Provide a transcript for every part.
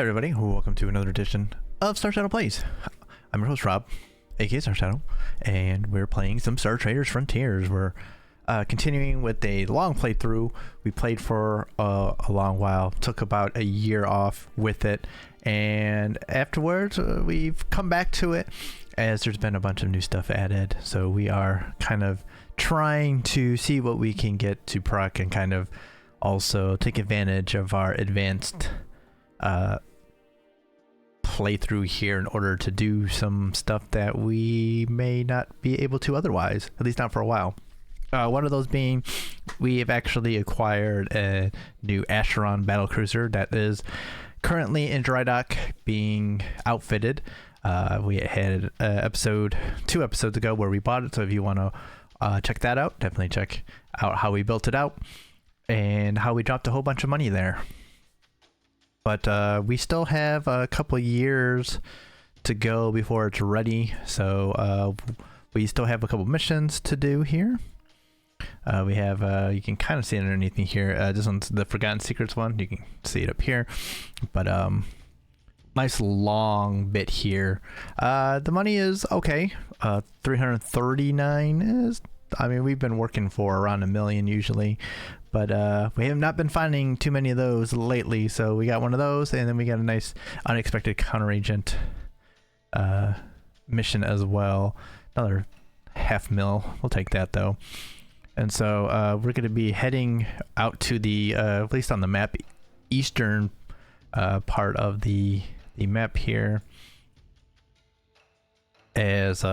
Hey everybody, welcome to another edition of Star Shadow Plays. I'm your host Rob, aka Star Shadow, and we're playing some Star Traders Frontiers. We're continuing with a long playthrough. We played for a long while, took about a year off with it, and afterwards we've come back to it as there's been a bunch of new stuff added. So we are kind of trying to see what we can get to proc and kind of also take advantage of our advanced playthrough here in order to do some stuff that we may not be able to otherwise, at least not for a while. One of those being, we have actually acquired a new Acheron battlecruiser that is currently in dry dock being outfitted. We had two episodes ago where we bought it, so if you want to check that out, definitely check out how we built it out and how we dropped a whole bunch of money there. But we still have a couple years to go before it's ready, so we still have a couple missions to do here. We have, you can kind of see it underneath me here, this one's the Forgotten Secrets one, you can see it up here, but nice long bit here. The money is okay. 339 is, I mean, we've been working for around $1 million usually, but we have not been finding too many of those lately, so we got one of those, and then we got a nice unexpected counteragent mission as well. Another $500,000, we'll take that though. And so we're going to be heading out to the, at least on the map, eastern part of the map here, as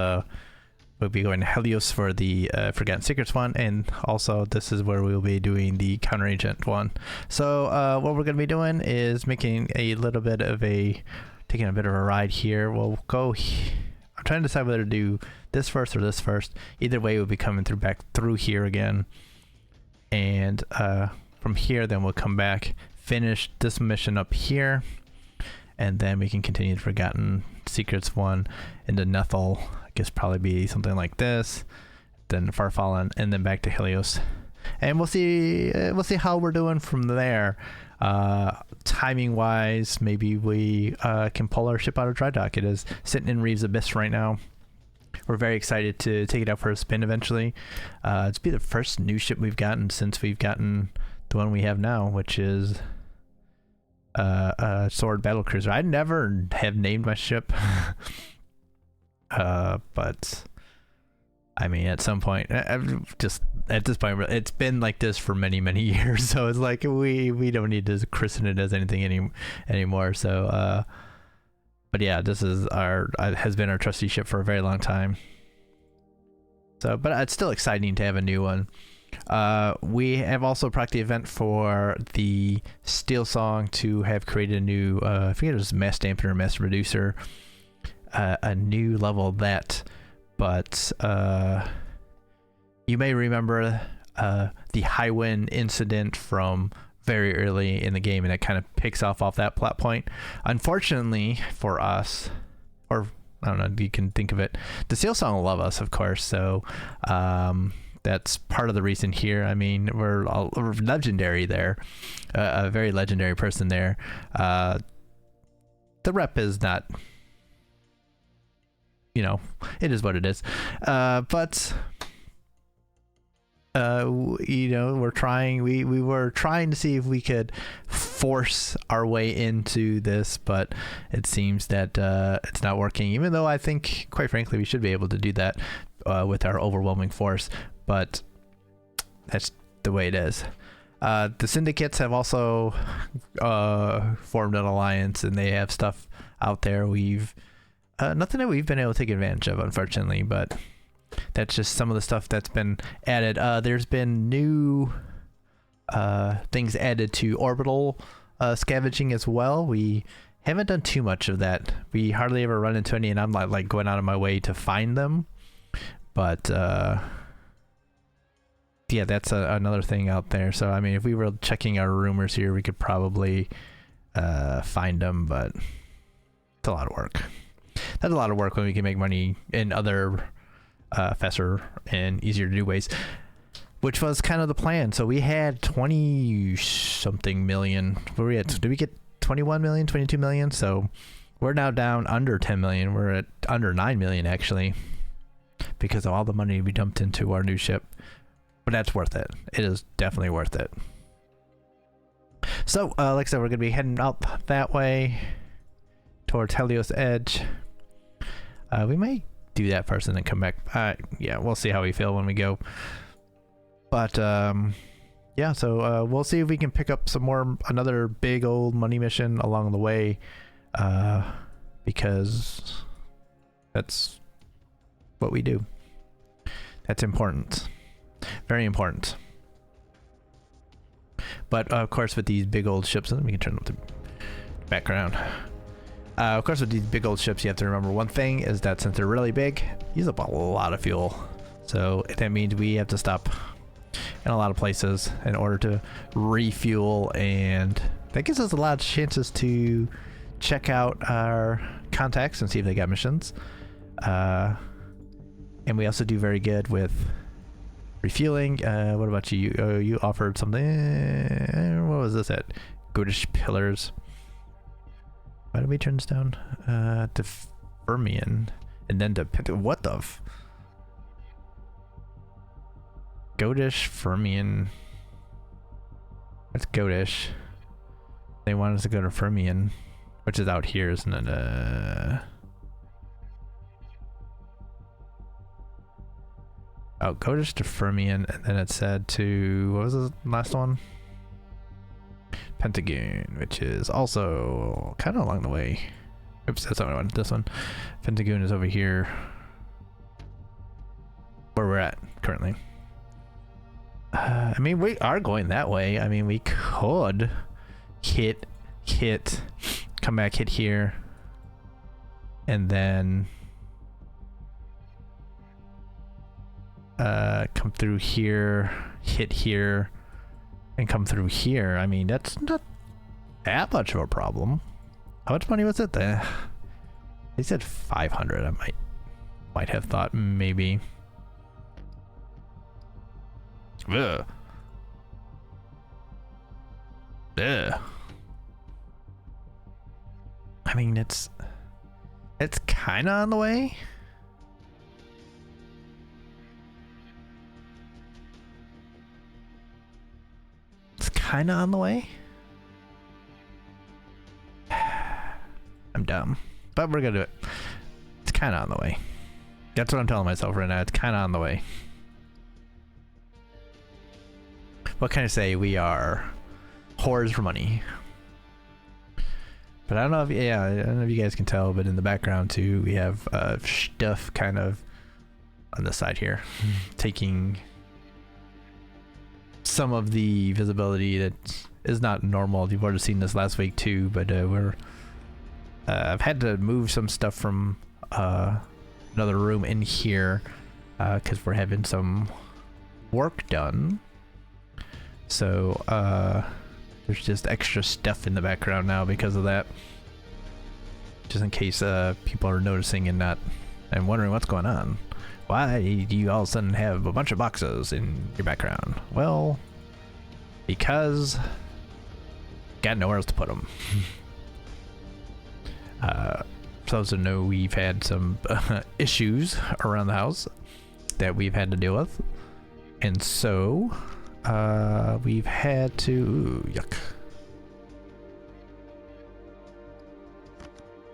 we'll be going to Helios for the Forgotten Secrets one, and also this is where we'll be doing the counteragent one. So what we're going to be doing is making a little bit of taking a bit of a ride here. We'll go, I'm trying to decide whether to do this first or this first. Either way, we'll be coming back through here again, and from here then we'll come back, finish this mission up here, and then we can continue the Forgotten Secrets one into Nethel. I guess probably be something like this, then Farfallen, and then back to Helios, and we'll see how we're doing from there. Timing wise, maybe we can pull our ship out of dry dock. It is sitting in Reeves Abyss right now. We're very excited to take it out for a spin eventually. It's be the first new ship we've gotten since we've gotten the one we have now, which is a sword battlecruiser. I never have named my ship. But I mean, at some point, just at this point, it's been like this for many years, so it's like we don't need to christen it as anything anymore. So but yeah, this is has been our trusty ship for a very long time. So, but it's still exciting to have a new one. We have also procced the event for the Steel Song to have created a new, I forget it was Mass Dampener or Mass Reducer, a new level of that. But you may remember the high wind incident from very early in the game, and it kind of picks off that plot point. Unfortunately for us, or I don't know, you can think of it, the Steel Song will love us, of course, so that's part of the reason here. I mean, we're legendary there, a very legendary person there. The rep is not, you know, it is what it is. But you know, we were trying to see if we could force our way into this, but it seems that it's not working, even though I think, quite frankly, we should be able to do that with our overwhelming force, but that's the way it is. The syndicates have also formed an alliance, and they have stuff out there. We've nothing that we've been able to take advantage of, unfortunately, but that's just some of the stuff that's been added. There's been new things added to orbital scavenging as well. We haven't done too much of that. We hardly ever run into any, and I'm like going out of my way to find them. But yeah, that's another thing out there. So I mean, if we were checking our rumors here, we could probably find them, but it's a lot of work. That's a lot of work when we can make money in other faster and easier to do ways, which was kind of the plan. So we had 20 something million. Where we at? Did we get 21 million, 22 million. So we're now down under 10 million. We're at under 9 million actually, because of all the money we dumped into our new ship. But that's worth it. It is definitely worth it. So like I said, we're gonna be heading up that way towards Helios Edge. We might do that first and then come back. Yeah, we'll see how we feel when we go. But yeah, so we'll see if we can pick up another big old money mission along the way, because that's what we do. That's important. Very important. But of course, with these big old ships, and we can turn up the background. Of course, with these big old ships, you have to remember one thing is that since they're really big, use up a lot of fuel. So that means we have to stop in a lot of places in order to refuel, and that gives us a lot of chances to check out our contacts and see if they got missions. And we also do very good with refueling. What about you? You offered something. What was this at? Goatish Pillars. Why did we turn this down? To Fermion, and then to what the Goatish Fermion. What's Goatish? They want us to go to Fermion, which is out here, isn't it? Oh, Goatish to Fermion, and then it said to, what was the last one? Pentagon, which is also kind of along the way. Oops, that's not what I wanted. This one. Pentagon is over here, where we're at currently. I mean, we are going that way. I mean, we could hit, come back, hit here, and then come through here, hit here, and come through here. I mean, that's not that much of a problem. How much money was it there? They said 500. I might have thought maybe. Ugh. Ugh. I mean, it's kind of on the way. It's kind of on the way. I'm dumb, but we're gonna do it. It's kind of on the way. That's what I'm telling myself right now. It's kind of on the way. What can I say? We are whores for money. But I don't know if, yeah, I don't know if you guys can tell, but in the background too, we have stuff kind of on the side here, taking some of the visibility that is not normal. You've already seen this last week too, but I've had to move some stuff from another room in here because we're having some work done. So there's just extra stuff in the background now because of that, just in case people are noticing and wondering what's going on. Why do you all of a sudden have a bunch of boxes in your background? Well, because got nowhere else to put them. So to know, we've had some issues around the house that we've had to deal with, and so we've had to, ooh, yuck.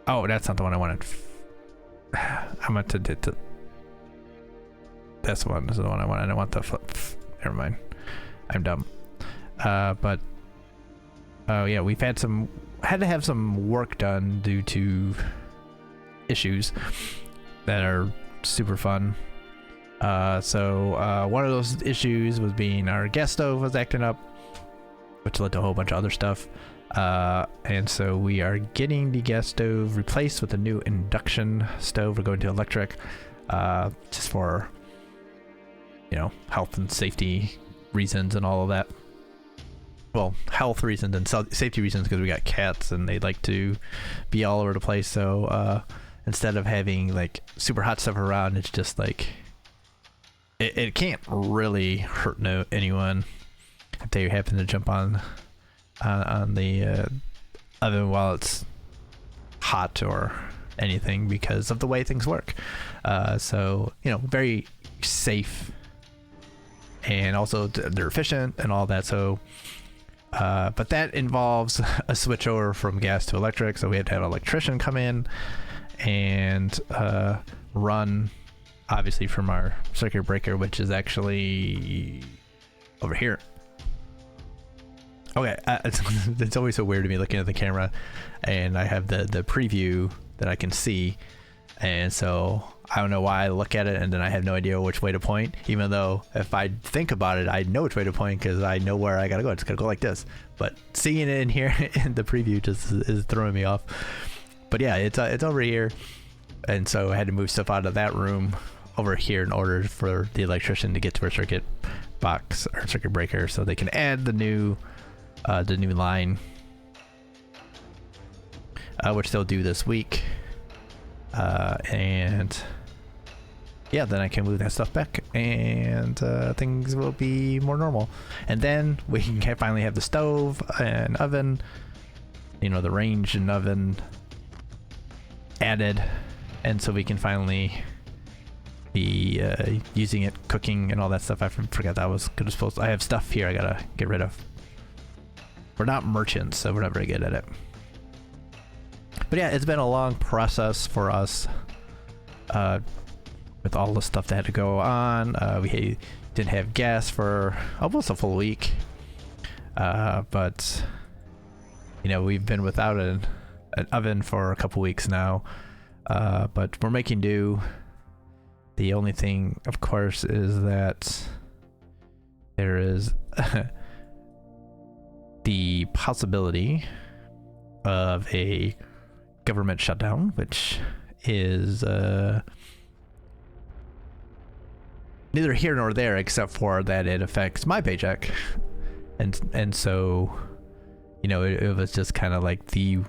Oh, that's not the one I wanted. I meant to do the, this one is the one I want. I don't want the flip. Never mind. I'm dumb. But oh yeah, we've had to have some work done due to issues that are super fun. So one of those issues was being our gas stove was acting up, which led to a whole bunch of other stuff. And so we are getting the gas stove replaced with a new induction stove. We're going to electric, just for, you know, health and safety reasons and all of that. Well, health reasons and safety reasons, because we got cats and they like to be all over the place. So instead of having like super hot stuff around, it's just like it can't really hurt anyone if they happen to jump on the oven while it's hot or anything because of the way things work. So, you know, very safe, and also they're efficient and all that. So, but that involves a switch over from gas to electric. So we have to have an electrician come in and run, obviously, from our circuit breaker, which is actually over here. Okay, it's always so weird to me looking at the camera, and I have the preview that I can see, and so I don't know why I look at it and then I have no idea which way to point, even though if I think about it, I know which way to point because I know where I gotta go. It's gotta go like this. But seeing it in here in the preview just is throwing me off. But yeah, it's over here, and so I had to move stuff out of that room over here in order for the electrician to get to our circuit box or circuit breaker, so they can add the new line, which they'll do this week, and yeah, then I can move that stuff back, and things will be more normal. And then we can finally have the stove and oven, you know, the range and oven added, and so we can finally be using it, cooking and all that stuff. I forgot that was supposed to, I have stuff here I gotta get rid of. We're not merchants, so we're not very good at it. But yeah, it's been a long process for us with all the stuff that had to go on. We didn't have gas for almost a full week, but you know, we've been without an oven for a couple weeks now, but we're making do. The only thing, of course, is that there is the possibility of a government shutdown, which is neither here nor there, except for that it affects my paycheck, and so, you know, it was just kind of like the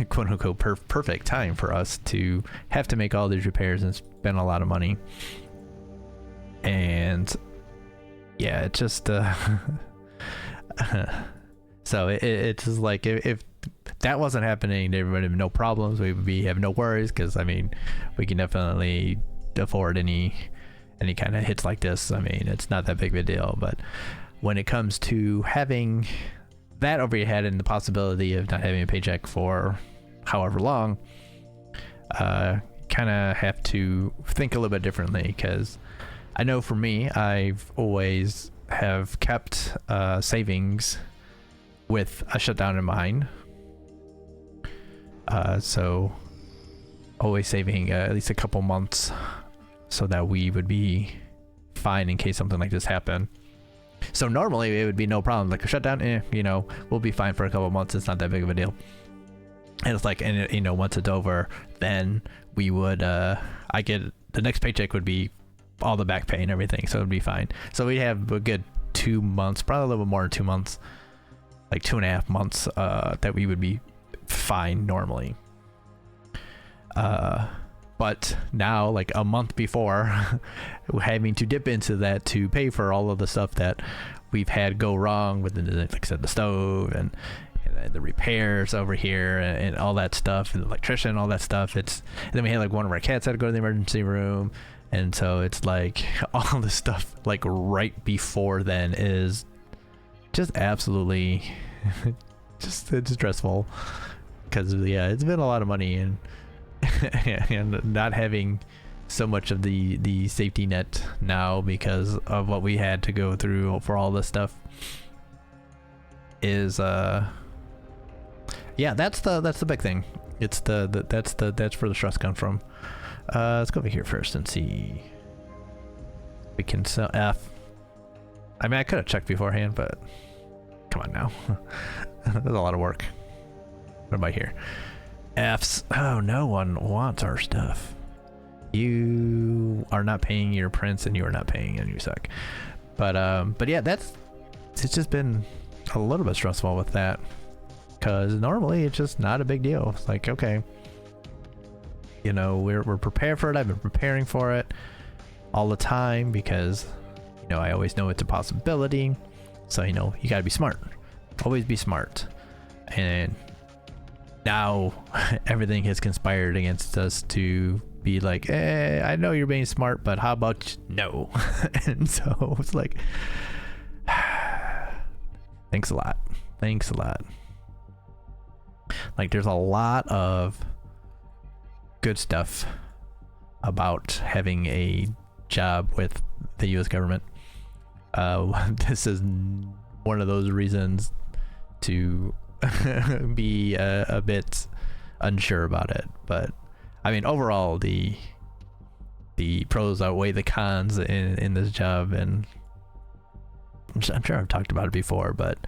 quote unquote perfect time for us to have to make all these repairs and spend a lot of money. And yeah, it just so it's just like if that wasn't happening, there would have no problems. We would have no worries, because I mean, we can definitely afford any kind of hits like this. I mean, it's not that big of a deal. But when it comes to having that over your head and the possibility of not having a paycheck for however long, kind of have to think a little bit differently, because I know for me, I've always have kept savings with a shutdown in mind. So always saving at least a couple months so that we would be fine in case something like this happened. So normally it would be no problem, like a shutdown, you know, we'll be fine for a couple months. It's not that big of a deal. And it's like, and you know, once it's over, then we would, I get the next paycheck would be all the back pay and everything, so it'd be fine. So we have a good 2 months, probably a little bit more than 2 months, like 2.5 months, that we would be fine normally. But now, like a month before, we're having to dip into that to pay for all of the stuff that we've had go wrong with, like I said, the stove and the repairs over here and all that stuff, and the electrician, all that stuff. And then we had like one of our cats had to go to the emergency room, and so it's like all this stuff like right before then is just absolutely just it's stressful, because yeah, it's been a lot of money, and and not having so much of the safety net now because of what we had to go through for all this stuff is yeah, that's the big thing. It's that's where the stress comes from. Let's go over here first and see we can sell F. I mean, I could have checked beforehand, but come on now. There's a lot of work. What about here? F's. Oh, no one wants our stuff. You are not paying your prints, and you are not paying, and you suck. But yeah, it's just been a little bit stressful with that, because normally it's just not a big deal. It's like, okay, you know, we're prepared for it. I've been preparing for it all the time because, you know, I always know it's a possibility. So, you know, you gotta be smart. Always be smart. and now everything has conspired against us to be like, I know you're being smart, but how about no? And so it's like, thanks a lot. Like, there's a lot of good stuff about having a job with the US government. This is one of those reasons to be a bit unsure about it, but I mean, overall the pros outweigh the cons in this job, and I'm sure I've talked about it before, but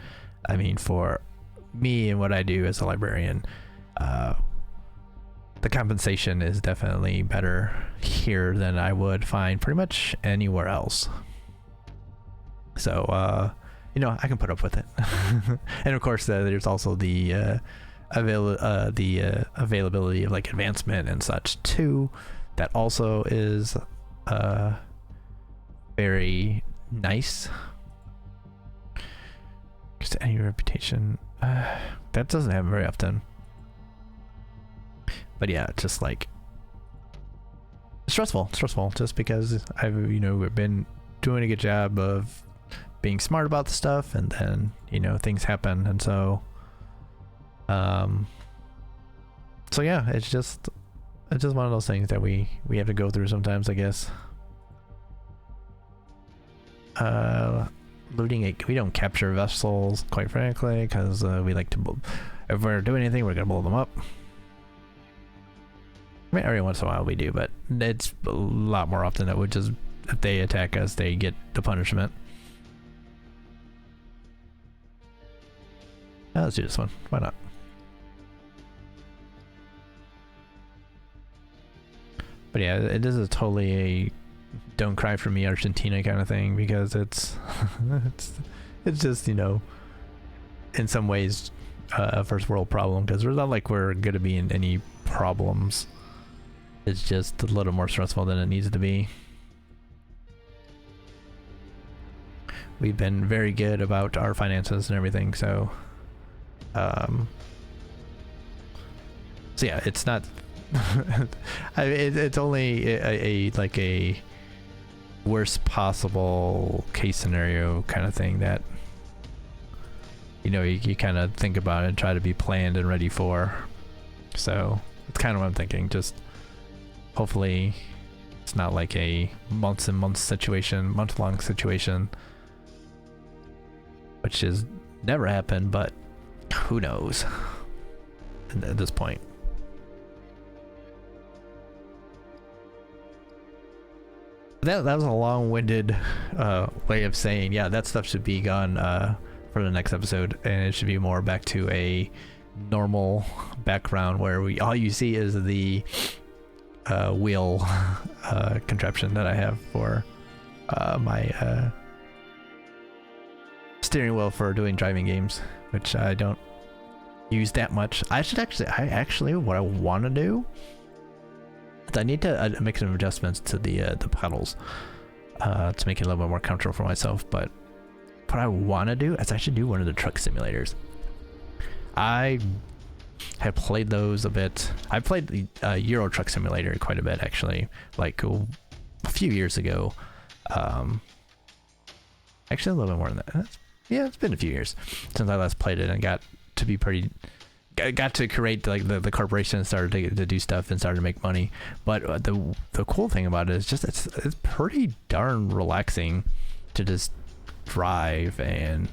I mean, for me and what I do as a librarian, the compensation is definitely better here than I would find pretty much anywhere else. So you know, I can put up with it. And of course, there's also the availability of like advancement and such too. That also is very nice. Just any reputation, that doesn't happen very often. But yeah, just like stressful just because I've, you know, been doing a good job of being smart about the stuff, and then, you know, things happen, and so so yeah, it's just one of those things that we have to go through sometimes, I guess. Looting it, we don't capture vessels, quite frankly, because we like to, if we're doing anything, we're gonna blow them up. I mean, every once in a while we do, but it's a lot more often that would just, if they attack us, they get the punishment. Let's do this one. Why not? But yeah, it is totally a don't cry for me Argentina kind of thing, because it's it's just, you know, in some ways a first world problem, because it's not like we're going to be in any problems. It's just a little more stressful than it needs to be. We've been very good about our finances and everything, so so yeah, it's not it's only a like a worst possible case scenario kind of thing that, you know, you kind of think about it and try to be planned and ready for. So it's kind of what I'm thinking. Just hopefully it's not like a months and months situation, month-long situation, which has never happened, but who knows at this point. That was a long-winded way of saying, yeah, that stuff should be gone for the next episode, and it should be more back to a normal background where all you see is the wheel contraption that I have for my steering wheel for doing driving games, which I don't use that much. I actually what I want to do, I need to make some adjustments to the pedals to make it a little bit more comfortable for myself. But what I want to do is actually do one of the truck simulators. I have played those a bit. I played the Euro Truck Simulator quite a bit, actually, like a few years ago. Actually, a little bit more than that. Yeah, it's been a few years since I last played it, and got to create like the corporation, started to do stuff and started to make money. But the cool thing about it is just it's pretty darn relaxing to just drive and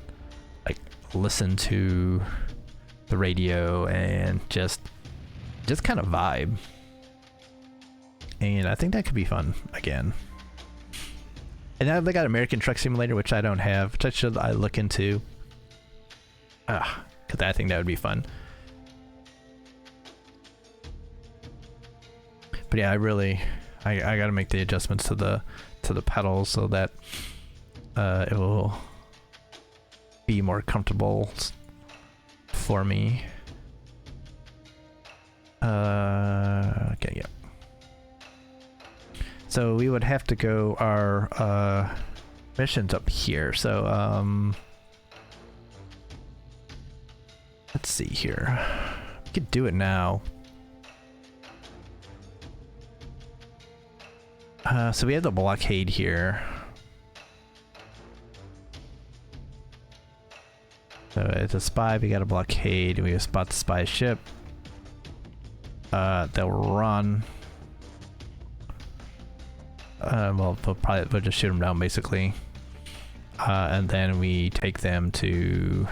like listen to the radio and just kind of vibe. And I think that could be fun again. And now they got American Truck Simulator, which I don't have, which I look into. Because I think that would be fun. But yeah, I gotta make the adjustments to the pedals so that it will be more comfortable for me. Okay, yeah. So we would have to go our missions up here. So let's see here. We could do it now. So we have the blockade here. So it's a spy, we got a blockade, we spot the spy ship. They'll run. Well, we'll just shoot them down basically. And then we take them to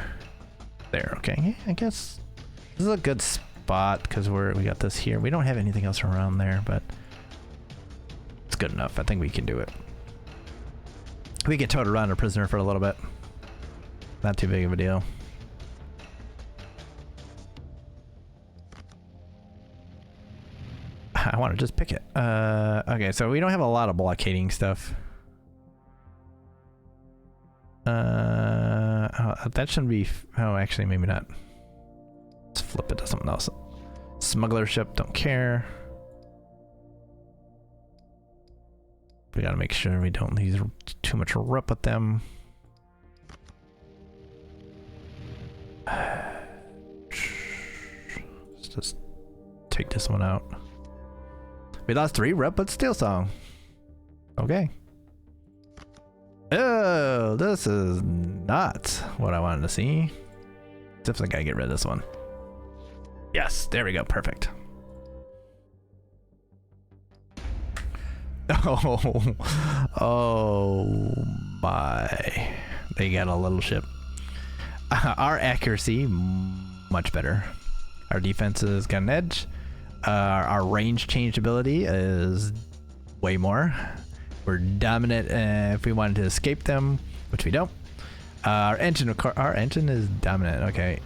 there. Okay, I guess this is a good spot because we got this here. We don't have anything else around there, but it's good enough. I think we can do it. We can tote around a prisoner for a little bit. Not too big of a deal. I want to just pick it. Okay, so we don't have a lot of blockading stuff. That shouldn't be. Oh, actually, maybe not. Let's flip it to something else. Smuggler ship, don't care. We gotta make sure we don't use too much rep with them. Let's just take this one out. We lost 3 rep, but still song. Okay. Oh, this is not what I wanted to see. Definitely gotta get rid of this one. Yes, there we go, perfect. Oh my. They got a little ship. Our accuracy, much better. Our defense has got an edge. Our range change ability is way more. We're dominant if we wanted to escape them, which we don't. Our engine is dominant. Okay.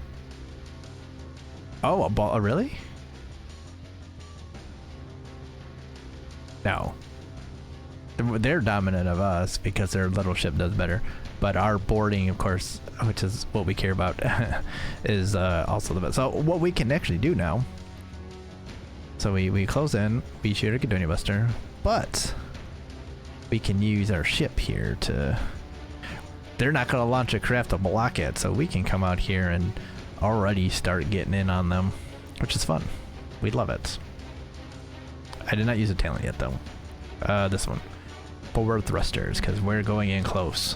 Oh, a ball? Really? No. They're dominant of us because their little ship does better. But our boarding, of course, which is what we care about, is also the best. So what we can actually do now. So we close in, we shoot a Gadonia Buster, but we can use our ship here to... They're not going to launch a craft to block it, so we can come out here and already start getting in on them, which is fun. We love it. I did not use a talent yet, though. This one. Forward thrusters, because we're going in close.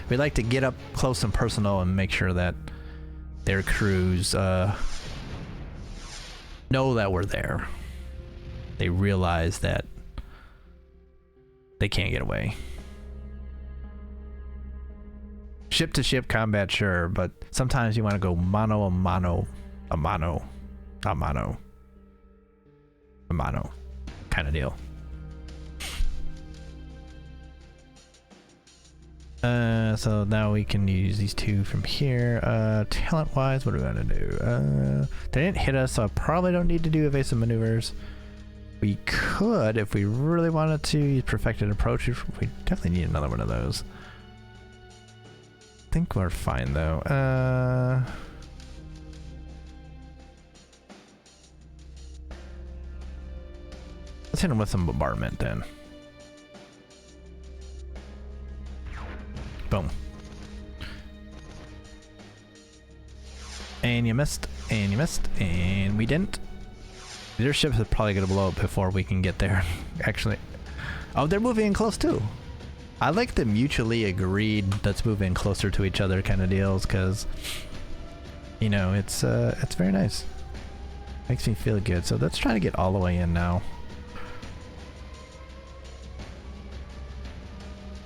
We like to get up close and personal and make sure that their crews know that we're there. They realize that they can't get away. Ship to ship combat, sure, but sometimes you want to go mano a mano kind of deal. So now we can use these 2 from here. Talent wise, what are we gonna do? They didn't hit us, so I probably don't need to do evasive maneuvers. We could, if we really wanted to, use perfected approach. We definitely need another one of those. I think we're fine though. Let's hit them with some bombardment then. Boom. And you missed, and you missed, and we didn't. Their ships are probably gonna blow up before we can get there, actually. Oh, they're moving in close too. I like the mutually agreed, let's move in closer to each other kind of deals, because, you know, it's very nice. Makes me feel good. So let's try to get all the way in now.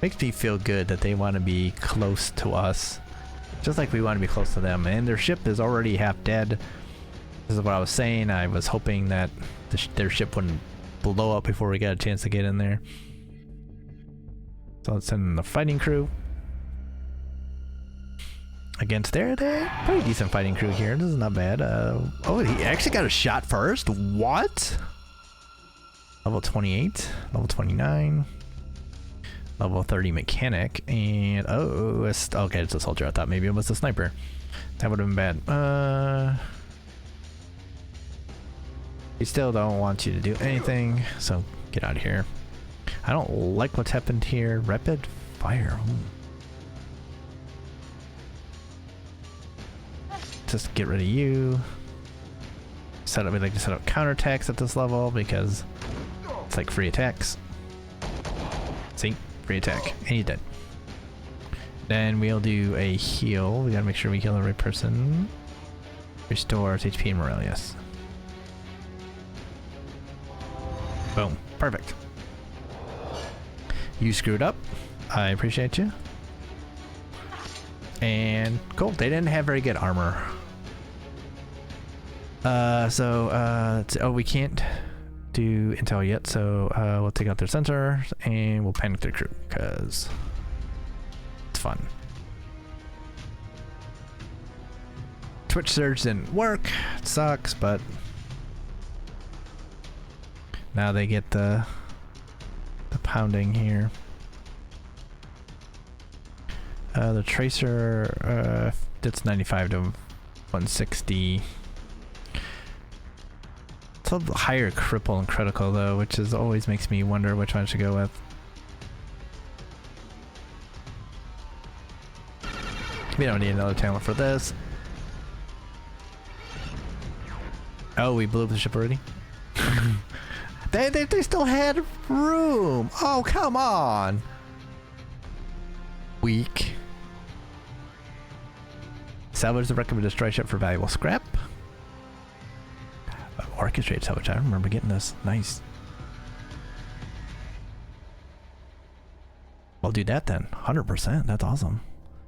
Makes me feel good that they want to be close to us, just like we want to be close to them. And their ship is already half dead. This is what I was saying. I was hoping that their ship wouldn't blow up before we got a chance to get in there. So let's send in the fighting crew against their pretty decent fighting crew here. This is not bad. Oh, he actually got a shot first. What? Level 28, level 29. Level 30 mechanic, and oh, okay, it's a soldier. I thought maybe it was a sniper. That would have been bad. We still don't want you to do anything, so get out of here. I don't like what's happened here. Rapid fire. Ooh. just get rid of you. Set up. We like to set up counterattacks at this level because it's like free attacks. See, free attack, and he's dead. Then we'll do a heal. We gotta make sure we heal the right person. Restores HP and morale. Yes. Boom. Perfect. You screwed up. I appreciate you. And cool. They didn't have very good armor. Oh, we can't do intel yet, so we'll take out their sensor and we'll panic their crew because it's fun. Twitch surge didn't work. It sucks, but now they get the pounding here. The tracer, it's 95 to 160. It's a little higher cripple and critical though, which is always makes me wonder which one I should go with. We don't need another talent for this. Oh, we blew up the ship already? They still had room! Oh, come on! Weak. Salvage the recommended destroy ship for valuable scrap. Orchestrate salvage. I remember getting this. Nice. I'll do that then. 100%. That's awesome.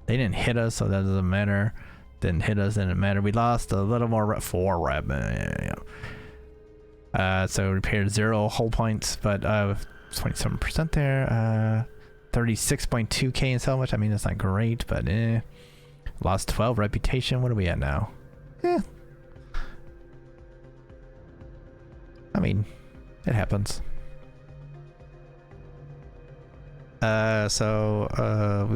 They didn't hit us, so that doesn't matter. Didn't hit us, didn't matter. We lost a little more 4 rep. So repaired 0 hull points, but 27% there. 36.2k in salvage. I mean, that's not great, but lost 12 reputation. What are we at now? I mean, it happens. Somehow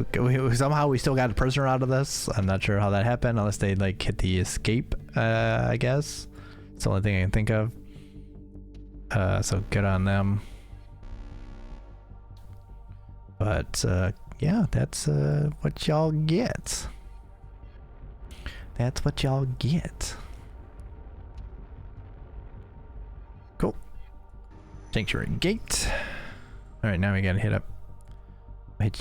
we still got a prisoner out of this. I'm not sure how that happened, unless they like hit the escape, I guess. It's the only thing I can think of. So good on them. But yeah, that's what y'all get. That's what y'all get. Cool. Sanctuary gate. Alright, now we gotta hit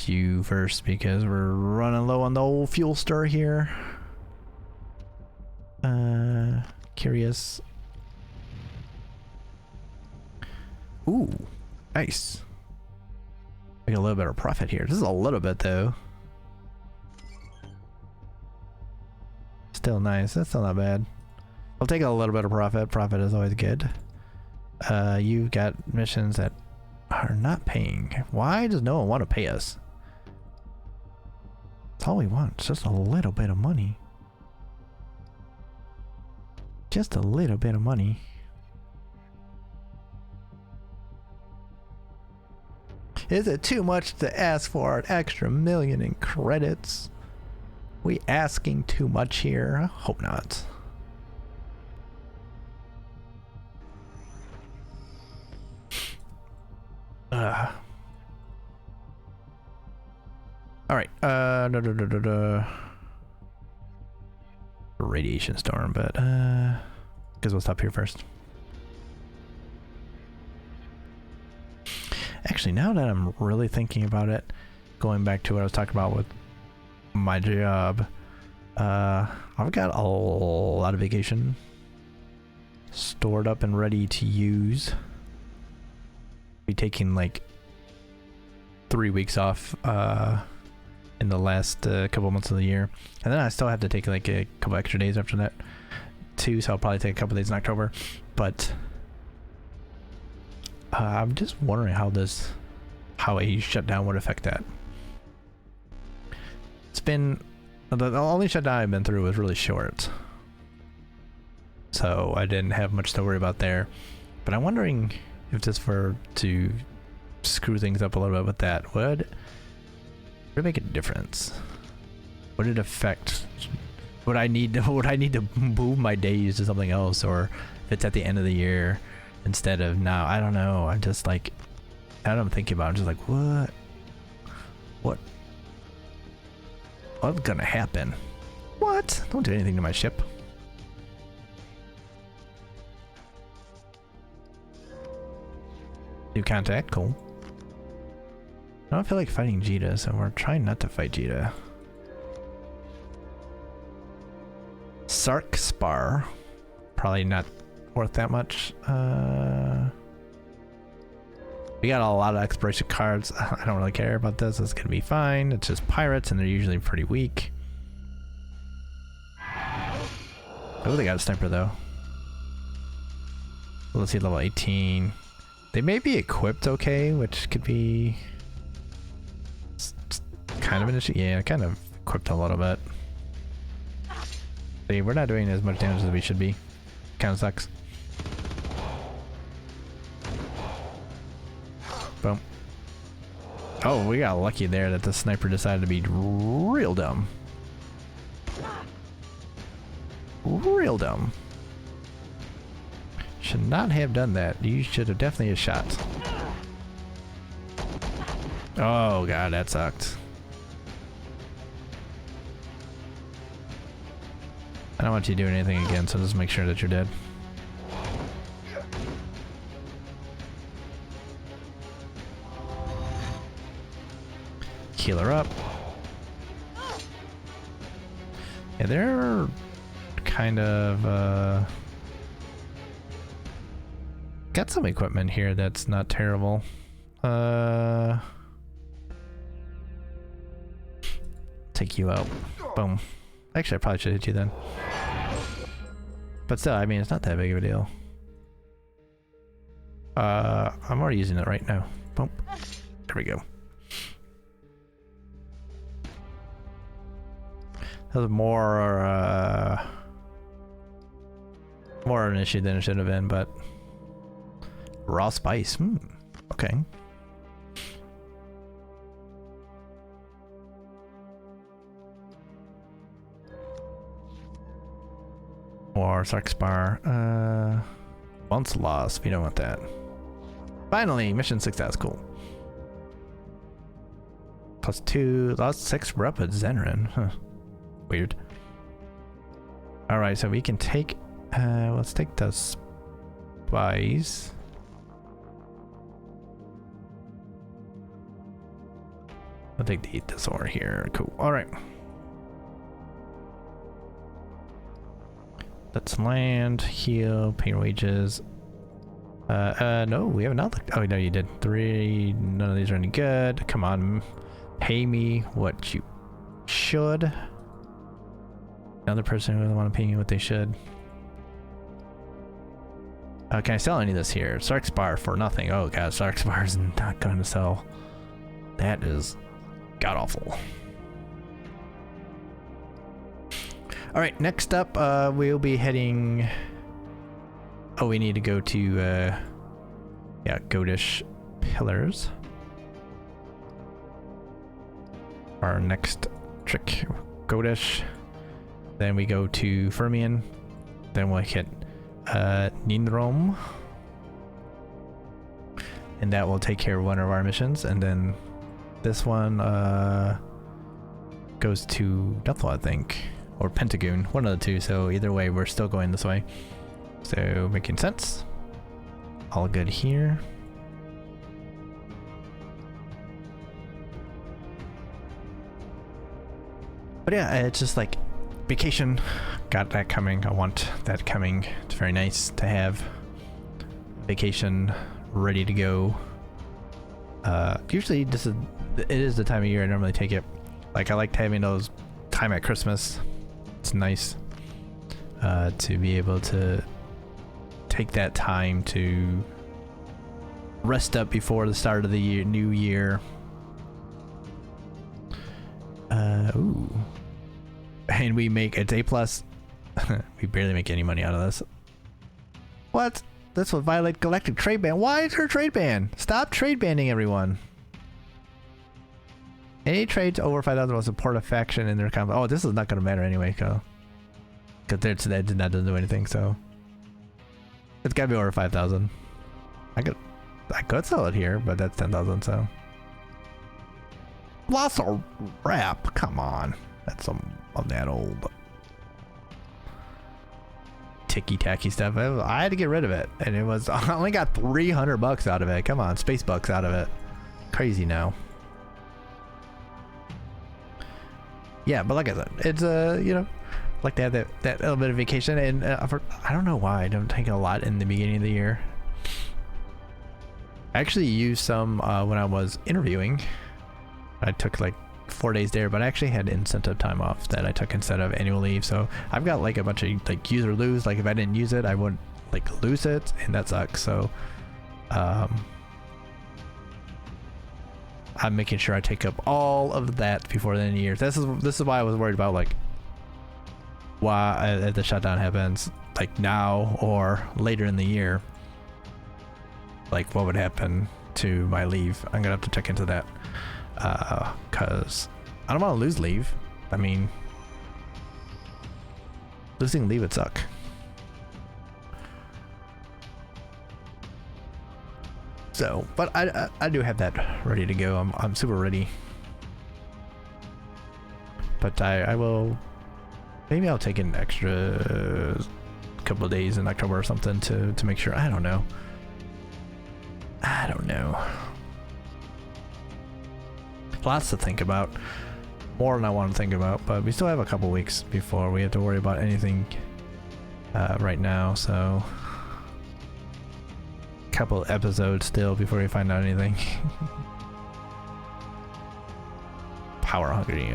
you first because we're running low on the old fuel stir here. Curious. Ooh, nice. We get a little bit of profit here. This is a little bit though. Still nice. That's still not bad. I'll take a little bit of profit. Profit is always good. You've got missions that are not paying. Why does no one want to pay us? That's all we want. It's just a little bit of money. Just a little bit of money. Is it too much to ask for an extra $1 million in credits? We asking too much here? I hope not. All right. Radiation storm, but because we'll stop here first. Actually, now that I'm really thinking about it, going back to what I was talking about with my job, I've got a lot of vacation stored up and ready to use. Be taking like 3 weeks off in the last couple months of the year, and then I still have to take like a couple extra days after that too, so I'll probably take a couple days in October. But I'm just wondering how a shutdown would affect that. It's been the only shutdown I've been through was really short, so I didn't have much to worry about there. But I'm wondering if this were to screw things up a little bit with that, would it make a difference? Would it affect? Would I need to move my days to something else, or if it's at the end of the year instead of now? I don't know. I'm just like, I don't think about it. I'm just like, what's gonna happen? What? Don't do anything to my ship. New contact, cool. I don't feel like fighting Jita, so we're trying not to fight Jita. Sark Spar. Probably not worth that much. We got a lot of exploration cards. I don't really care about this. It's gonna be fine. It's just pirates, and they're usually pretty weak. Oh, they got a sniper though. Let's see, level 18. They may be equipped okay, which could be kind of an issue. Yeah, kind of equipped a little bit. See, we're not doing as much damage as we should be. Kind of sucks. Boom. Oh, we got lucky there that the sniper decided to be real dumb. Real dumb. Should not have done that. You should have definitely shot. Oh god, that sucked. I don't want you doing anything again, so just make sure that you're dead. Heal her up. Yeah, they're kind of got some equipment here that's not terrible. Take you out. Boom. Actually, I probably should hit you then. But still, I mean, it's not that big of a deal. I'm already using it right now. Boom. There we go. That was more an issue than it should have been, but raw spice. Okay. Or Sark Spar. Once lost. We don't want that. Finally, mission success. Cool. +2. Lost 6. We're up at Xenren. Huh. Weird. Alright, so we can take... let's take the spice. I'll take this ore here. Cool. Alright. Let's land, heal, pay wages. No, we have not looked. Oh, no, you did. 3. None of these are any good. Come on. Pay me what you should. Another person who doesn't want to pay me what they should. Can I sell any of this here? Sark Spar for nothing. Oh god, Sark Spar is not going to sell. That is god awful. Alright, next up, we'll be heading... Oh, we need to go to, yeah, Goatish Pillars. Our next trick, Goatish. Then we go to Fermion. Then we'll hit Nindrom. And that will take care of one of our missions. And then this one goes to Duthwell, I think. Or Pentagoon. One of the two. So either way, we're still going this way. So making sense. All good here. But yeah, it's just like vacation. Got that coming. I want that coming. It's very nice to have vacation ready to go. Usually it is the time of year I normally take it. Like I liked having those time at Christmas. It's nice to be able to take that time to rest up before the start of the year, new year. Ooh. And we make it's A+. We barely make any money out of this. What? This will violate galactic trade ban. Why is her trade ban? Stop trade banning everyone. Any trades over 5,000 will support a faction in their conflict. Oh, this is not going to matter anyway, because that doesn't do anything. So it's got to be over 5,000. I could sell it here, but that's 10,000. So lots of wrap. Come on, that's some of that old. ticky-tacky stuff. I had to get rid of it, and it was I only got $300 out of it. Come on, space bucks out of it. Crazy now. Yeah, but like I said, it's you know, like to have that little bit of vacation, and I don't know why I don't take a lot in the beginning of the year. I actually used some when I was interviewing. I took like 4 days there, but I actually had incentive time off that I took instead of annual leave. So I've got like a bunch of like use or lose. Like if I didn't use it, I would like lose it, and that sucks. So I'm making sure I take up all of that before the end of the year. This is why I was worried about like why if the shutdown happens like now or later in the year, like what would happen to my leave. I'm gonna have to check into that because I don't want to lose leave. I mean, losing leave would suck. So, but I do have that ready to go. I'm super ready. But I will, maybe I'll take an extra couple of days in October or something to make sure. I don't know. Lots to think about. More than I want to think about, but we still have a couple weeks before we have to worry about anything right now, so couple episodes still before we find out anything. Power hungry.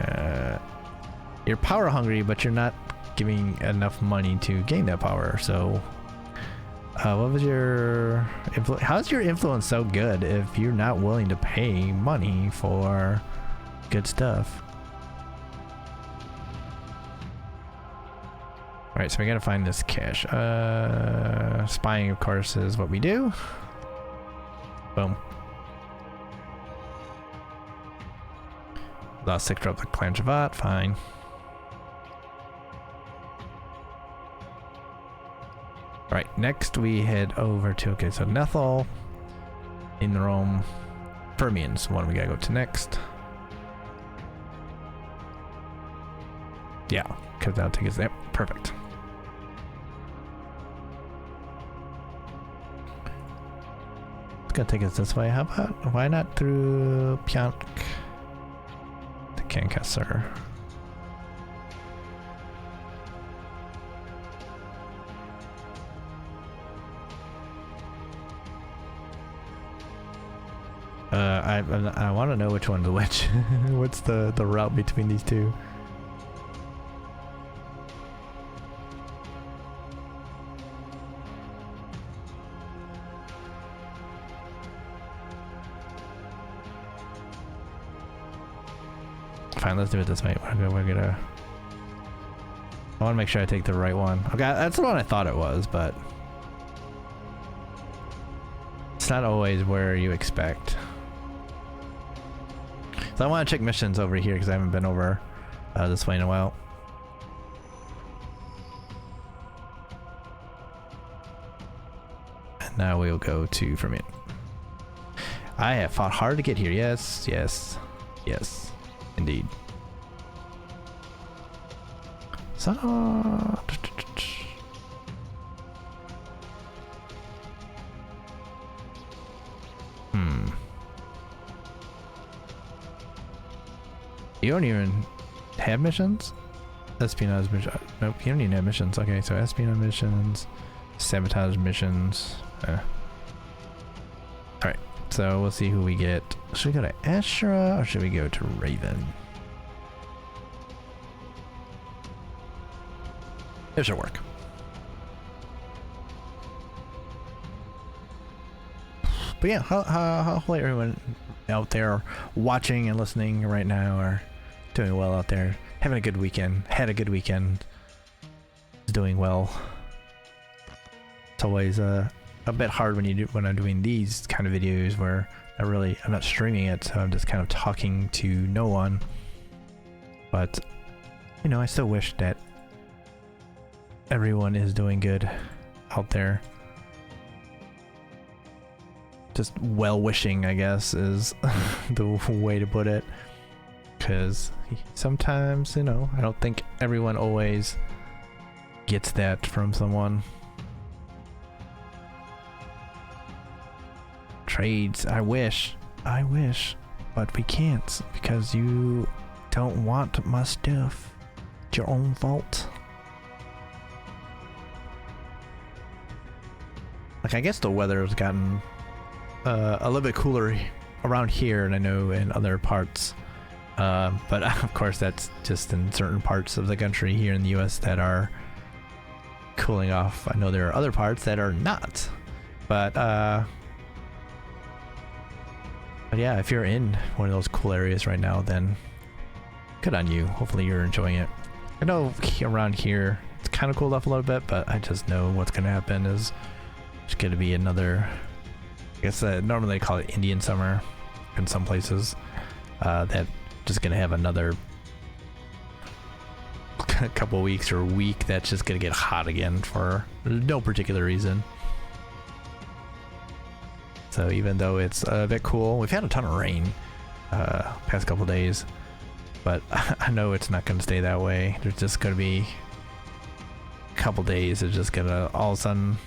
You're power hungry, but you're not giving enough money to gain that power. So what was your how's your influence so good if you're not willing to pay money for good stuff? Alright, so we gotta find this cache. Spying, of course, is what we do. Boom. Lost 6 drops of Clan Javat, fine. Alright, next we head over to, okay, so Nethel, in the Rome, Fermian's one we gotta go to next. Yeah, because that'll take us there. Perfect. Gonna take us this way. How about why not through Pyank to Kankasur? I want to know which one's which. What's the route between these two? Fine, let's do it this way. We're gonna. I want to make sure I take the right one. Okay, that's the one I thought it was, but it's not always where you expect. So I want to check missions over here because I haven't been over this way in a while. And now we'll go to Fermian. I have fought hard to get here. Yes, yes, yes. Indeed. So you don't even have missions? Espionage mission. Nope, you don't even have missions. Okay, so espionage missions, sabotage missions. Alright, so we'll see who we get. Should we go to Ashra or should we go to Raven? It should work. But yeah, hopefully everyone out there watching and listening right now are doing well out there. Having a good weekend. Had a good weekend. Doing well. It's always a bit hard when I'm doing these kind of videos where I'm not streaming it, so I'm just kind of talking to no one. But you know, I still wish that everyone is doing good out there. Just well-wishing, I guess, is the way to put it. Because sometimes, you know, I don't think everyone always gets that from someone. Trades, I wish, but we can't because you don't want my stuff. It's your own fault. Like, I guess the weather has gotten a little bit cooler around here, and I know in other parts. But of course, that's just in certain parts of the country here in the U.S. that are cooling off. I know there are other parts that are not. But yeah, if you're in one of those cool areas right now, then good on you. Hopefully you're enjoying it. I know around here it's kind of cooled off a little bit, but I just know what's going to happen is it's going to be another, I guess normally they call it Indian summer in some places. That just going to have another couple weeks or a week that's just going to get hot again for no particular reason. So even though it's a bit cool, we've had a ton of rain past couple days, but I know it's not going to stay that way. There's just going to be a couple days it's just going to all of a sudden,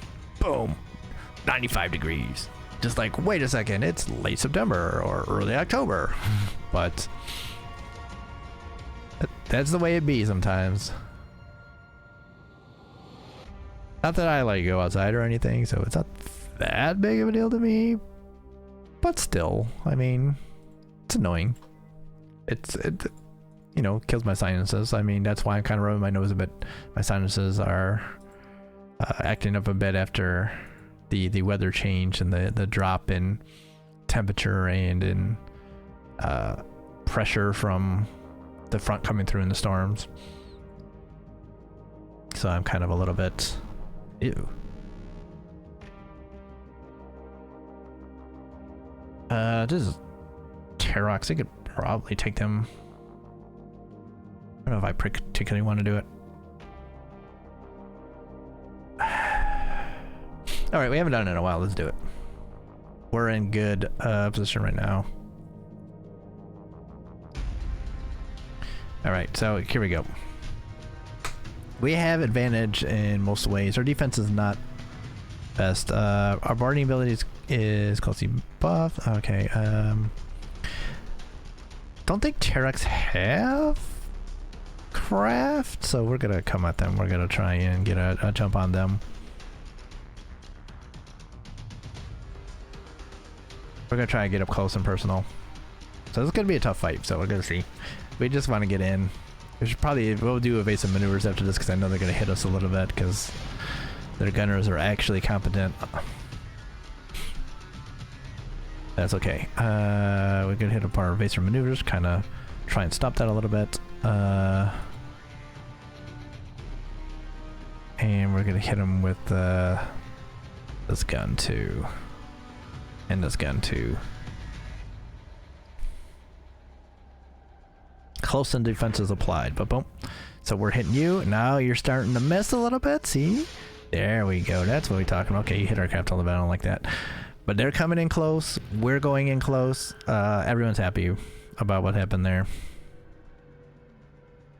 boom, 95 degrees. Just like, wait a second, it's late September or early October. But that's the way it be sometimes. Not that I like go outside or anything, so it's not that big of a deal to me. But still, I mean, it's annoying. It you know, kills my sinuses. I mean, that's why I'm kind of rubbing my nose a bit. My sinuses are acting up a bit after the weather change and the drop in temperature and in pressure from the front coming through in the storms. So I'm kind of a little bit ew. This is Terrox. I could probably take them. I don't know if I particularly want to do it. All right, we haven't done it in a while. Let's do it. We're in good position right now. All right, so here we go. We have advantage in most ways. Our defense is not best. Our boarding ability is closely buffed. Okay. Don't think Terrox have craft, so we're gonna come at them. We're gonna try and get a jump on them. We're gonna try and get up close and personal. So this is gonna be a tough fight. So we're gonna see. We just want to get in. We'll do evasive maneuvers after this because I know they're gonna hit us a little bit because their gunners are actually competent. That's okay. We're gonna hit up our evasive maneuvers, kind of try and stop that a little bit. And we're gonna hit him with this gun too. And this gun too. Close and defenses applied, but boom. So we're hitting you. Now you're starting to miss a little bit. See? There we go. That's what we're talking about. Okay, you hit our craft on the battle like that. But they're coming in close. We're going in close. Everyone's happy about what happened there.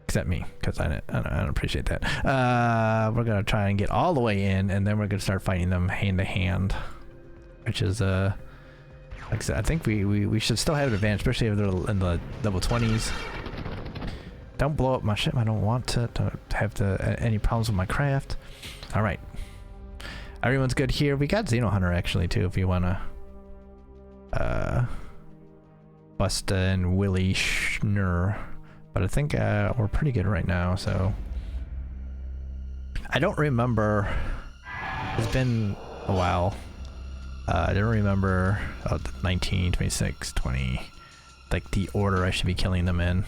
Except me, because I don't appreciate that. We're going to try and get all the way in, and then we're going to start fighting them hand to hand. Which is, like I said, I think we should still have an advantage, especially if they're in the level 20s. Don't blow up my ship. I don't want to have any problems with my craft. All right. Everyone's good here. We got Xeno Hunter actually too, if you wanna bust and Willy Schnur. But I think we're pretty good right now. So I don't remember. It's been a while. I don't remember 19, 26, 20, like the order I should be killing them in.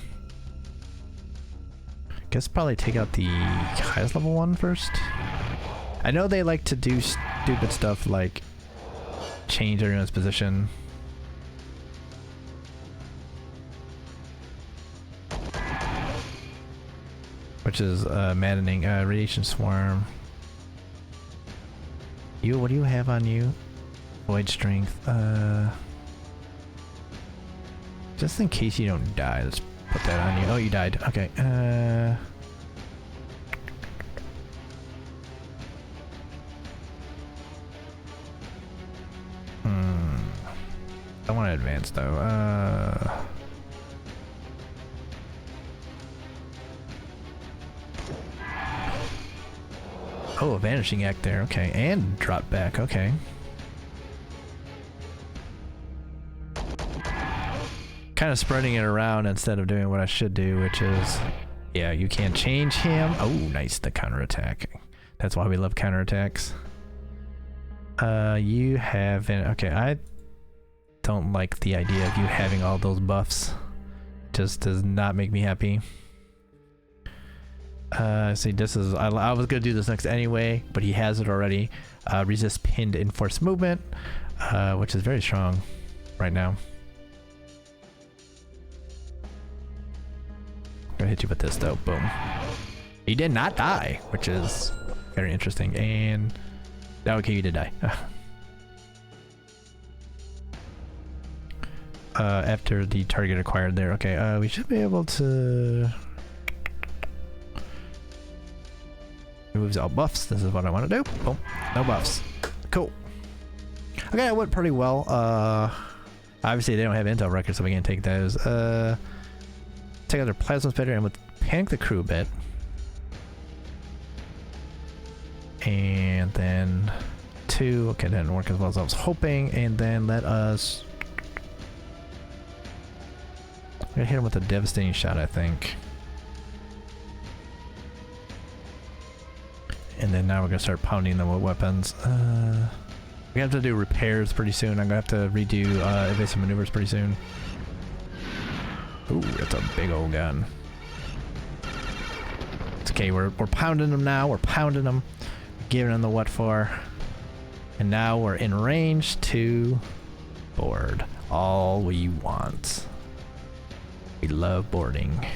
Guess probably take out the highest level one first. I know they like to do stupid stuff like change everyone's position. Which is maddening. Radiation swarm. What do you have on you? Void strength. Just in case you don't die, let's put that on you. Oh, you died. Okay. I want to advance though. Oh, a vanishing act there. Okay, and drop back. Okay. Kind of spreading it around instead of doing what I should do, which is, yeah, you can't change him. Oh, nice, the counterattack. That's why we love counterattacks. You have, okay, I don't like the idea of you having all those buffs. Just does not make me happy. See, this is, I was gonna do this next anyway, but he has it already. Resist pinned enforced movement, which is very strong right now. I'm gonna hit you with this though, boom. He did not die, which is very interesting, and okay, you did die. After the target acquired there, okay, we should be able to... Removes all buffs. This is what I want to do. Boom. No buffs. Cool. Okay, that went pretty well. Obviously they don't have intel records, so we can't take those. Take out their plasma spitter and with panic the crew a bit. And then 2. Okay, that didn't work as well as I was hoping. And then let us... I'm gonna hit him with a devastating shot, I think. And then now we're gonna start pounding them with weapons. We have to do repairs pretty soon. I'm gonna have to redo evasive maneuvers pretty soon. Ooh, that's a big old gun. It's okay, we're pounding them now. We're pounding them, giving them the what for. And now we're in range to board. All we want. We love boarding.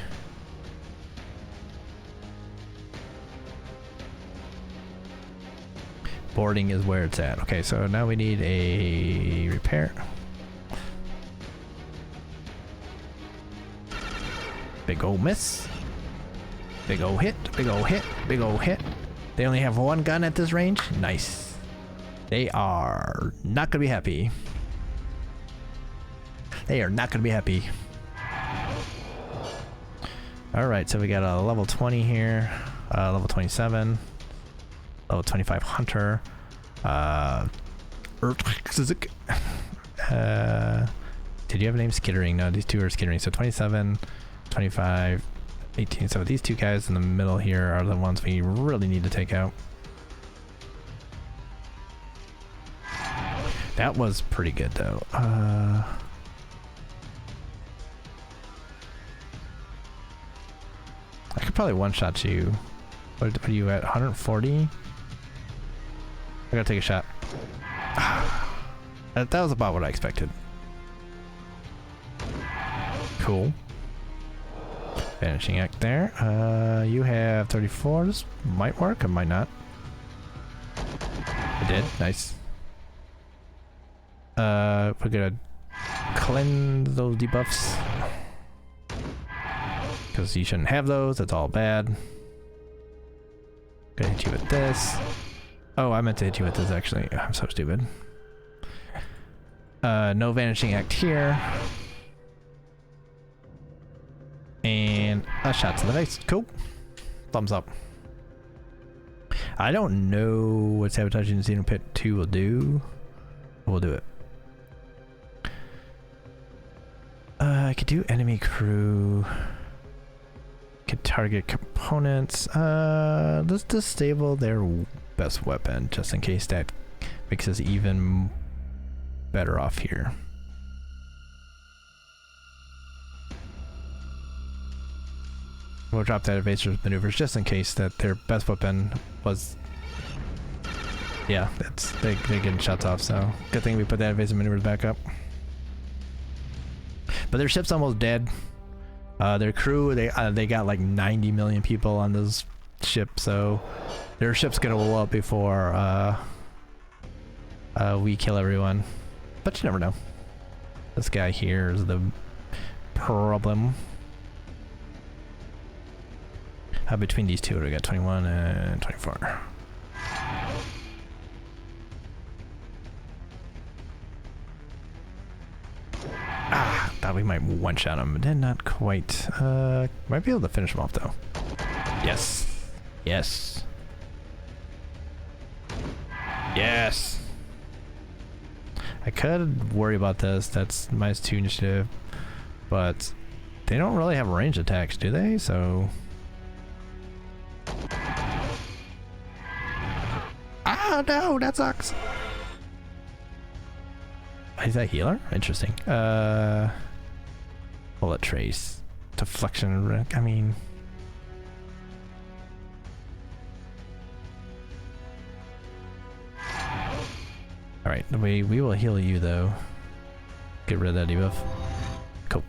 Boarding is where it's at. Okay, so now we need a repair. Big ol' miss. Big ol' hit. Big ol' hit. Big ol' hit. They only have one gun at this range. Nice. They are not gonna be happy. They are not gonna be happy. Alright, so we got a level 20 here. Level 27. Level 25 Hunter. Did you have a name? Skittering. No, these two are skittering. So 27, 25, 18. So these two guys in the middle here are the ones we really need to take out. That was pretty good though. I could probably one-shot you. What are you at? 140? I gotta take a shot. That was about what I expected. Cool. Vanishing act there. You have 34. This might work, it might not. It did. Nice. We're gonna cleanse those debuffs. Because you shouldn't have those, that's all bad. Gonna hit you with this. Oh, I meant to hit you with this actually. I'm so stupid. No vanishing act here. And a shot to the face. Cool. Thumbs up. I don't know what sabotaging the Xeno Pit 2 will do. We'll do it. I could do enemy crew. Could target components. Let's disable their best weapon just in case that makes us even better off here. We'll drop that evasive maneuvers just in case that their best weapon was... Yeah, they're getting shots off, so good thing we put that evasive maneuvers back up. But their ship's almost dead. Their crew, they got like 90 million people on this ship, so their ship's gonna blow up before we kill everyone. But you never know. This guy here is the problem. Between these two, we got 21 and 24. Ah, thought we might one-shot him, but did not quite. Might be able to finish him off though. Yes. Yes. Yes. I could worry about this. That's -2 initiative, but they don't really have range attacks, do they? So. Ah, no, that sucks. Is that healer? Interesting. Bullet trace, deflection. I mean, all right. We will heal you though. Get rid of that debuff. Cool.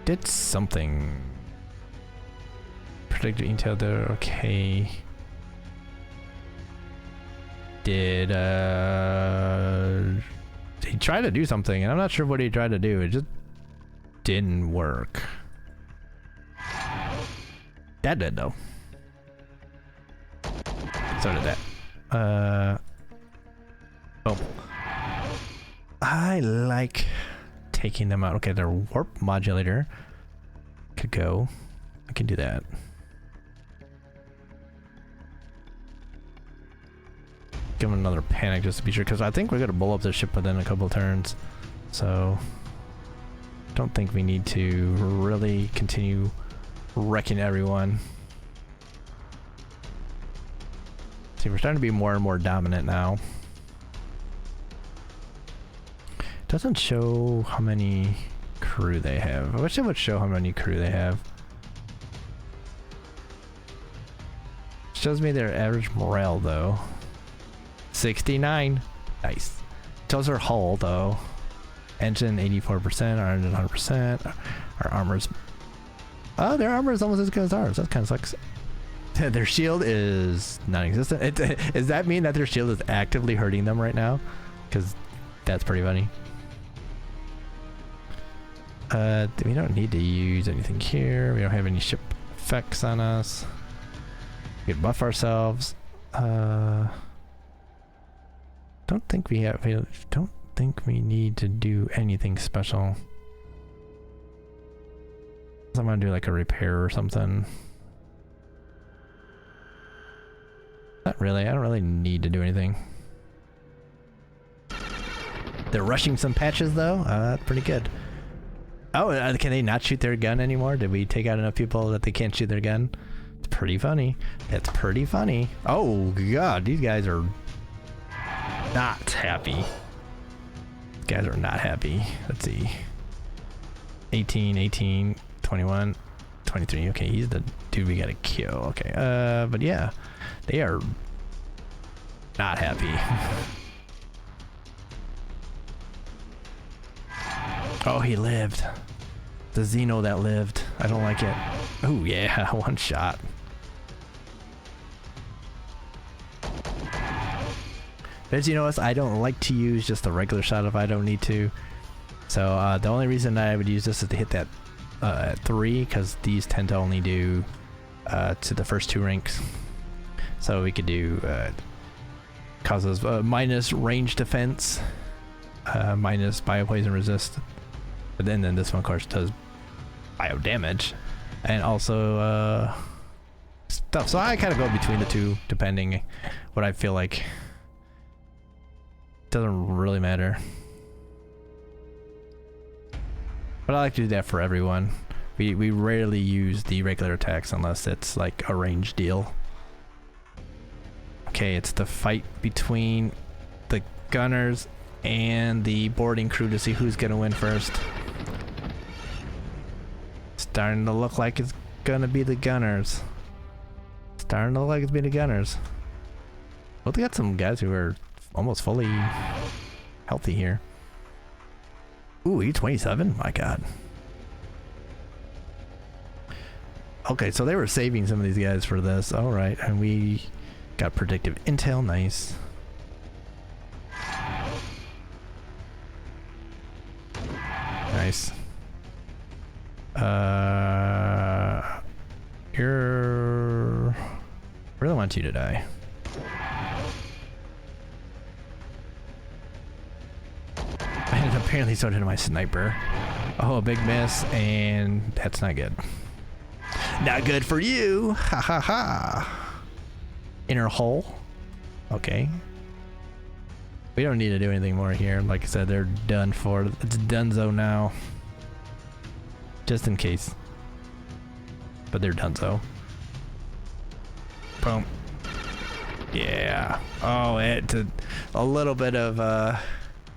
Did something. Predicted intel there. Okay. Did he tried to do something, and I'm not sure what he tried to do. It just didn't work. That did though. So did that. Oh. I like taking them out. Okay, their warp modulator could go. I can do that. Give him another panic just to be sure, because I think we're gonna blow up the ship within a couple of turns. So don't think we need to really continue wrecking everyone. See, we're starting to be more and more dominant now. Doesn't show how many crew they have. I wish it would show how many crew they have. Shows me their average morale though. 69. Nice. Tells our hull though. Engine 84%, our engine 100%. Our armor's... Oh, their armor is almost as good as ours. That kind of sucks. Their shield is non-existent. Does that mean that their shield is actively hurting them right now? Because that's pretty funny. We don't need to use anything here. We don't have any ship effects on us. We can buff ourselves. Don't think we have. Don't think we need to do anything special. I'm gonna do like a repair or something. Not really. I don't really need to do anything. They're rushing some patches though. That's pretty good. Oh, can they not shoot their gun anymore? Did we take out enough people that they can't shoot their gun? It's pretty funny. It's pretty funny. Oh god, these guys are not happy. These guys are not happy. Let's see. 18, 18, 21, 23. Okay, he's the dude we gotta kill. Okay, but yeah, they are not happy. Oh, he lived. The Xeno that lived. I don't like it. Oh yeah, one shot. But as you notice, I don't like to use just a regular shot if I don't need to. So the only reason I would use this is to hit that at 3, because these tend to only do to the first 2 ranks. So we could do causes minus range defense, minus biopoison resist. But then this one of course does bio damage, and also stuff. So I kind of go between the two depending what I feel like. Doesn't really matter. But I like to do that for everyone. We rarely use the regular attacks unless it's like a range deal. Okay, it's the fight between the gunners and the boarding crew to see who's gonna win first. Starting to look like it's gonna be the gunners. Starting to look like it's been the gunners. Well, they got some guys who are almost fully healthy here. Ooh, E27? My god. Okay, so they were saving some of these guys for this. Alright, and we got predictive intel. Nice. Nice. You're... I really want you to die. apparently so did my sniper. Oh, a big miss, and that's not good. Not good for you. Ha ha ha. Inner hull. Okay. We don't need to do anything more here. Like I said, they're done for. It's donezo now. Just in case. But they're donezo. Boom. Yeah. Oh, it's a little bit of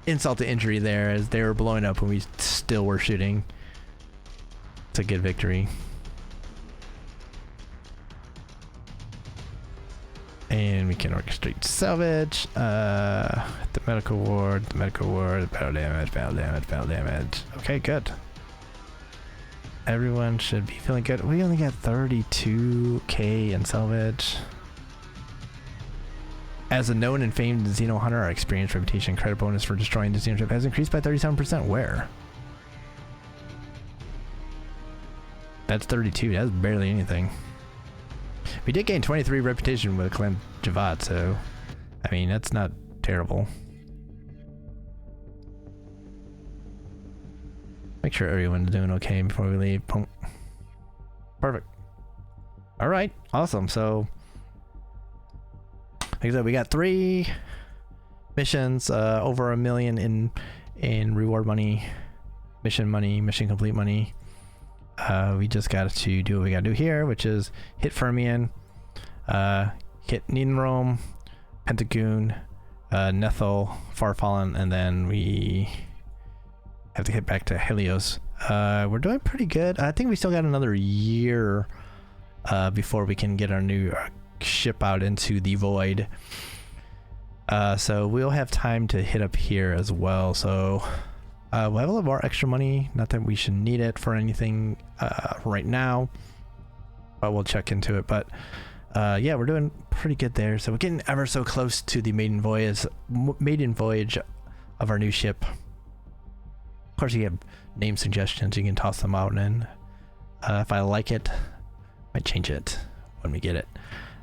insult to injury there as they were blowing up when we still were shooting. It's a good victory. And we can orchestrate salvage. The medical ward, battle damage. Okay, good. Everyone should be feeling good. We only got 32k in salvage. As a known and famed Xeno hunter, our experience, reputation, credit bonus for destroying the Xeno ship has increased by 37%. Where? That's 32. That's barely anything. We did gain 23 reputation with Clan Javad, so I mean that's not terrible. Make sure everyone's doing okay before we leave. Boom. Perfect. All right, awesome. So, like I said, we got 3 missions, over $1 million in reward money, mission complete money. We just got to do what we gotta do here, which is hit Fermion, hit Nienrome, Pentagoon, Nethel, Farfallen, and then we have to hit back to Helios. We're doing pretty good. I think we still got another year before we can get our new ship out into the void. So we'll have time to hit up here as well. So we'll have a little more extra money. Not that we should need it for anything right now, but we'll check into it. But yeah, we're doing pretty good there. So we're getting ever so close to the maiden voyage of our new ship. Of course, you have name suggestions. You can toss them out, and if I like it, I might change it when we get it.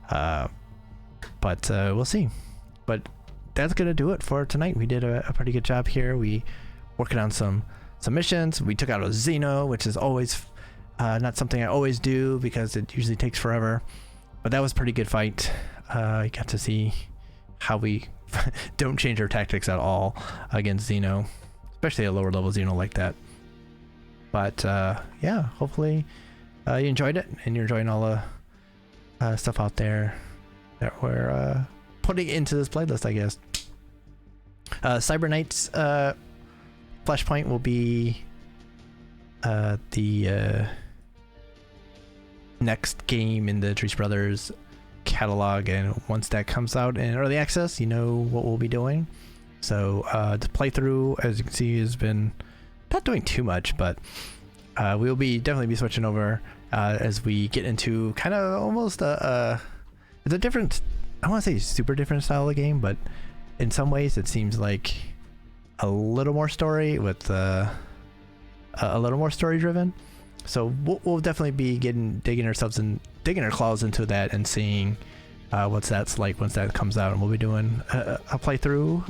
But we'll see. But that's gonna do it for tonight. We did a pretty good job here. We working on some missions. We took out a Xeno, which is always not something I always do because it usually takes forever. But that was a pretty good fight. I got to see how we don't change our tactics at all against Xeno, especially a lower level Xeno like that. But yeah, hopefully you enjoyed it and you're enjoying all the stuff out there that we're putting into this playlist, I guess. Cyber Knight's Flashpoint will be the next game in the Trees Brothers catalog, and once that comes out in early access, you know what we'll be doing. So the playthrough, as you can see, has been not doing too much, but we'll be definitely be switching over as we get into kind of almost it's a different, I want to say super different style of game, but in some ways it seems like a little more story with a little more story driven. So we'll definitely be digging our claws into that and seeing what's that's like once that comes out, and we'll be doing a playthrough.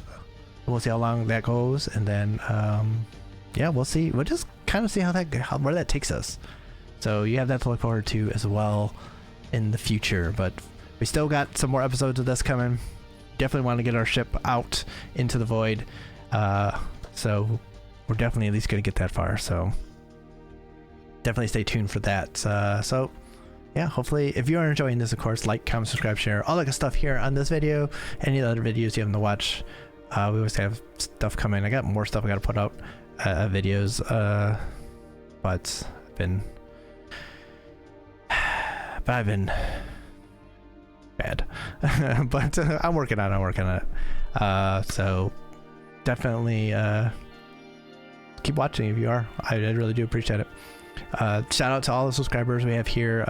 We'll see how long that goes, and then yeah, we'll see. We'll just kind of see where that takes us. So you have that to look forward to as well in the future. But we still got some more episodes of this coming. Definitely want to get our ship out into the void. So we're definitely at least going to get that far. So definitely stay tuned for that. So yeah, hopefully if you are enjoying this, of course, like, comment, subscribe, share, all that good stuff here on this video. Any other videos you haven't to watch, we always have stuff coming. I got more stuff I got to put out, videos, but I've been bad. But I'm working on it. So definitely keep watching if you are. I really do appreciate it. Shout out to all the subscribers we have here,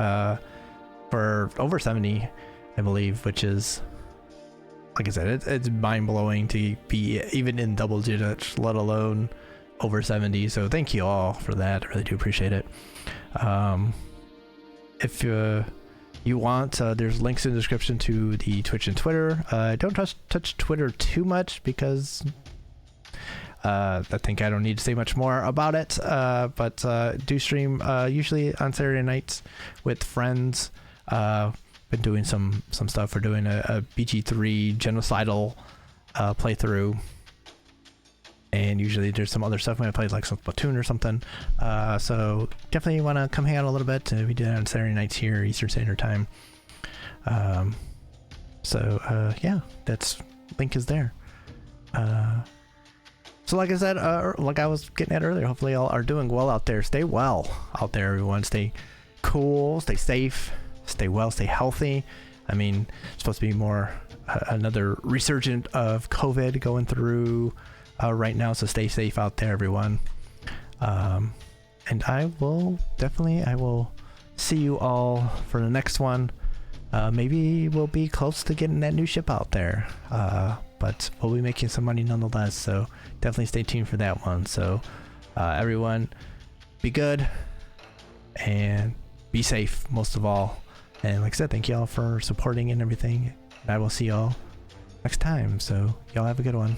for over 70, I believe, which is, like I said, it's mind-blowing to be even in double digits, let alone over 70. So thank you all for that. I really do appreciate it. If you want, there's links in the description to the Twitch and Twitter. Don't touch Twitter too much because I think I don't need to say much more about it, but do stream usually on Saturday nights with friends. Been doing some stuff. We're doing a BG3 genocidal playthrough, and usually there's some other stuff when I play like some Splatoon or something. So definitely want to come hang out a little bit. We do that on Saturday nights here, Eastern Standard Time. Yeah, that's link is there. So like I said, like I was getting at earlier, hopefully y'all are doing well out there. Stay well out there, everyone. Stay cool, stay safe, stay well, stay healthy. I mean, it's supposed to be more another resurgent of COVID going through right now, so stay safe out there, everyone. And I will see you all for the next one. Maybe we'll be close to getting that new ship out there, but we'll be making some money nonetheless, so definitely stay tuned for that one. So everyone, be good and be safe most of all. And like I said, thank y'all for supporting and everything. I will see y'all next time, so y'all have a good one.